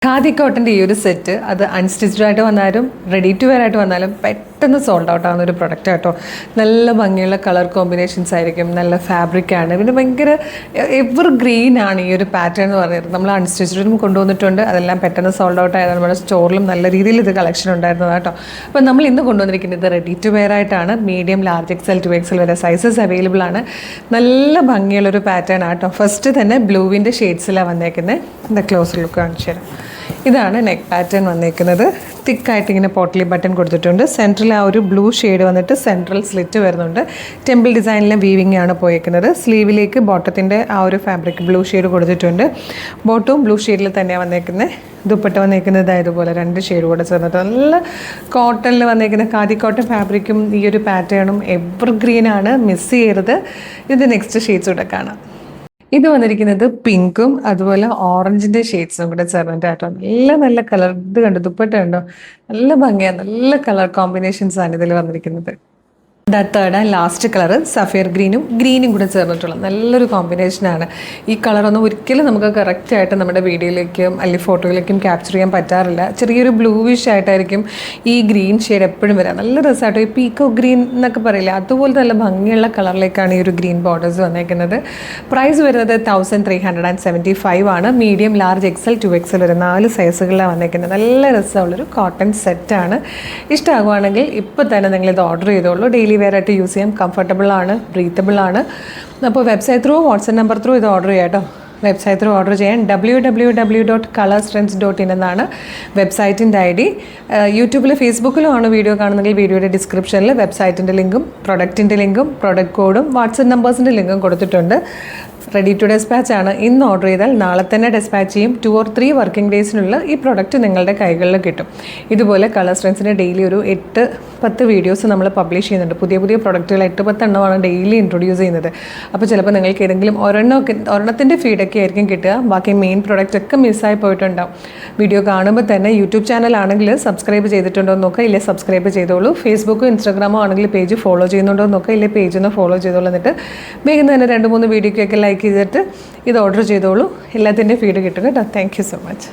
ഖാദി കോട്ടൻ്റെ ഈ ഒരു സെറ്റ് അത് അൺസ്റ്റിച്ച്ഡ് ആയിട്ട് വന്നാലും റെഡി ടു വെയർ ആയിട്ട് വന്നാലും പെട്ടെന്ന് സോൾഡ് ഔട്ട് ആവുന്ന ഒരു പ്രൊഡക്റ്റ് കേട്ടോ. നല്ല ഭംഗിയുള്ള കളർ കോമ്പിനേഷൻസ് ആയിരിക്കും, നല്ല ഫാബ്രിക്കാണ്, പിന്നെ ഭയങ്കര എവർ ഗ്രീൻ ആണ് ഈ ഒരു പാറ്റേൺ എന്ന് പറയുന്നത്. നമ്മൾ അൺസ്റ്റിച്ച്ഡും കൊണ്ടുവന്നിട്ടുണ്ട്, അതെല്ലാം പെട്ടെന്ന് സോൾഡ് ഔട്ട് ആയതാണ്. നമ്മുടെ സ്റ്റോറിലും നല്ല രീതിയിൽ ഇത് കളക്ഷൻ ഉണ്ടായിരുന്നത് കേട്ടോ. അപ്പോൾ നമ്മൾ ഇന്ന് കൊണ്ടുവന്നിരിക്കുന്നത് റെഡി ടു വെയർ ആയിട്ടാണ്. മീഡിയം, ലാർജ് എക്സൽ, 2XL വരെ സൈസസ് അവൈലബിൾ ആണ്. നല്ല ഭംഗിയുള്ളൊരു പാറ്റേൺ ആട്ടോ. ഫസ്റ്റ് തന്നെ ബ്ലൂവിൻ്റെ ഷെയ്ഡ്സിലാണ് വന്നേക്കുന്നത്. എന്താ ക്ലോസ് ലുക്ക് കാണിച്ചു തരാം. ഇതാണ് നെക്ക് പാറ്റേൺ വന്നിരിക്കുന്നത്. തിക്കായിട്ട് ഇങ്ങനെ പോട്ട്ലി ബട്ടൺ കൊടുത്തിട്ടുണ്ട്. സെൻട്രൽ ആ ഒരു ബ്ലൂ ഷെയ്ഡ് വന്നിട്ട് സെൻട്രൽ സ്ലിറ്റ് വരുന്നുണ്ട്. ടെമ്പിൾ ഡിസൈനിലെ വീവിംഗ് ആണ് പോയേക്കുന്നത്. സ്ലീവിലേക്ക് ബോട്ടത്തിൻ്റെ ആ ഒരു ഫാബ്രിക് ബ്ലൂ ഷെയ്ഡ് കൊടുത്തിട്ടുണ്ട്. ബോട്ടവും ബ്ലൂ ഷെയ്ഡിൽ തന്നെയാണ് വന്നേക്കുന്നത്. ദുപ്പട്ട വന്നേക്കുന്നത് ഇതുപോലെ 2 ഷെയ്ഡ് കൂടെ ചേർന്നിട്ട് നല്ല കോട്ടണിൽ വന്നേക്കുന്ന ഖാദി കോട്ടൺ ഫാബ്രിക്കും ഈ ഒരു പാറ്റേണും എവർ ഗ്രീനാണ്, മിസ് ചെയ്യരുത്. ഇത് നെക്സ്റ്റ് ഷെയ്ഡ്സ് കൂടെ കാണാം. ഇത് വന്നിരിക്കുന്നത് പിങ്കും അതുപോലെ ഓറഞ്ചിൻ്റെ ഷെയ്ഡ്സും കൂടെ ചേർന്നിട്ട് കേട്ടോ. നല്ല കളർ. ഇത് കണ്ടോ, ദുപ്പട്ട കണ്ടോ, നല്ല ഭംഗിയാണ്. നല്ല കളർ കോമ്പിനേഷൻസ് ആണ് ഇതിൽ വന്നിരിക്കുന്നത്. Third and last colour sapphire ഗ്രീനും കൂടെ ചേർന്നിട്ടുള്ള നല്ലൊരു കോമ്പിനേഷനാണ്. ഈ കളറൊന്നും ഒരിക്കലും നമുക്ക് കറക്റ്റായിട്ട് നമ്മുടെ വീഡിയോയിലേക്കും അല്ലെങ്കിൽ ഫോട്ടോയിലേക്കും ക്യാപ്ചർ ചെയ്യാൻ പറ്റാറില്ല. ചെറിയൊരു ബ്ലൂവിഷ് ആയിട്ടായിരിക്കും ഈ ഗ്രീൻ ഷെയ്ഡ് എപ്പോഴും വരാം. നല്ല രസമായിട്ടോ. ഈ പീക്കോ ഗ്രീൻ എന്നൊക്കെ പറയില്ല, അതുപോലെ നല്ല ഭംഗിയുള്ള കളറിലേക്കാണ് ഈ ഒരു ഗ്രീൻ ബോർഡേഴ്സ് വന്നേക്കുന്നത്. പ്രൈസ് വരുന്നത് 1375 ആണ്. മീഡിയം, ലാർജ് എക്സൽ, 2XL വരെ 4 സൈസുകളിലാണ് വന്നേക്കുന്നത്. നല്ല രസമുള്ളൊരു കോട്ടൺ സെറ്റാണ്. ഇഷ്ടമാകുവാണെങ്കിൽ ഇപ്പോൾ തന്നെ നിങ്ങളിത് ഓർഡർ ചെയ്തോളൂ. ഡെയിലി വെയർ ആയിട്ട് യൂസ് ചെയ്യാം. കംഫർട്ടബിൾ ആണ്, ബ്രീത്തബിൾ ആണ്. അപ്പോൾ website through, WhatsApp number through ഇത് ഓർഡർ ചെയ്യാം കേട്ടോ. വെബ്സൈറ്റ് ത്രൂ ഓർഡർ ചെയ്യാൻ www.colorstrends.in എന്നാണ് വെബ്സൈറ്റിൻ്റെ ID. യൂട്യൂബിൽ, ഫേസ്ബുക്കിലും ആണ് വീഡിയോ കാണുന്നെങ്കിൽ വീഡിയോയുടെ ഡിസ്ക്രിപ്ഷനിൽ വെബ്സൈറ്റിൻ്റെ ലിങ്കും പ്രൊഡക്റ്റിൻ്റെ ലിങ്കും പ്രൊഡക്റ്റ് കോഡും വാട്സപ്പ് നമ്പേഴ്സിൻ്റെ ലിങ്കും കൊടുത്തിട്ടുണ്ട്. റെഡി ടു ഡെസ്പാച്ച് ആണ്. ഇന്ന് ഓർഡർ ചെയ്താൽ നാളെ തന്നെ ഡെസ്പാച്ച് ചെയ്യും. 2 or 3 വർക്കിംഗ് ഡേയ്സിനുള്ള ഈ പ്രൊഡക്റ്റ് നിങ്ങളുടെ കൈകളിൽ കിട്ടും. ഇതുപോലെ കളർ സ്ട്രെൻസിന് ഡെയിലി ഒരു 8-10 വീഡിയോസ് നമ്മൾ പബ്ലിഷ് ചെയ്യുന്നുണ്ട്. പുതിയ പ്രൊഡക്റ്റുകൾ 8-10 എണ്ണമാണ് ഡെയിലി ഇൻട്രൊഡ്യൂസ് ചെയ്യുന്നത്. അപ്പോൾ ചിലപ്പോൾ നിങ്ങൾക്ക് ഏതെങ്കിലും ഒരെണ്ണത്തിൻ്റെ ഫീഡൊക്കെ ആയിരിക്കും കിട്ടുക. ബാക്കി മെയിൻ പ്രൊഡക്റ്റ് ഒക്കെ മിസ്സായി പോയിട്ടുണ്ടാവും. വീഡിയോ കാണുമ്പോൾ തന്നെ യൂട്യൂബ് ചാനൽ ആണെങ്കിൽ സബ്സ്ക്രൈബ് ചെയ്തിട്ടുണ്ടോ എന്ന് നോക്കുക. ഇല്ലേ സബ്സ്ക്രൈബ് ചെയ്തോളൂ. ഫേസ്ബുക്കോ ഇൻസ്റ്റാഗ്രാമോ ആണെങ്കിൽ പേജ് ഫോളോ ചെയ്യുന്നുണ്ടോ എന്ന് നോക്കുക. ഇല്ലേ പേജ് ഒന്ന് ഫോളോ ചെയ്തോളൂ. എന്നിട്ട് വേഗം തന്നെ 2-3 വീഡിയോക്കൊക്കെ ലൈക്ക് ചെയ്തിട്ട് ഇത് ഓർഡർ ചെയ്തോളൂ. എല്ലാത്തിൻ്റെയും ഫീഡ് കിട്ടും കേട്ടോ. Thank you so much.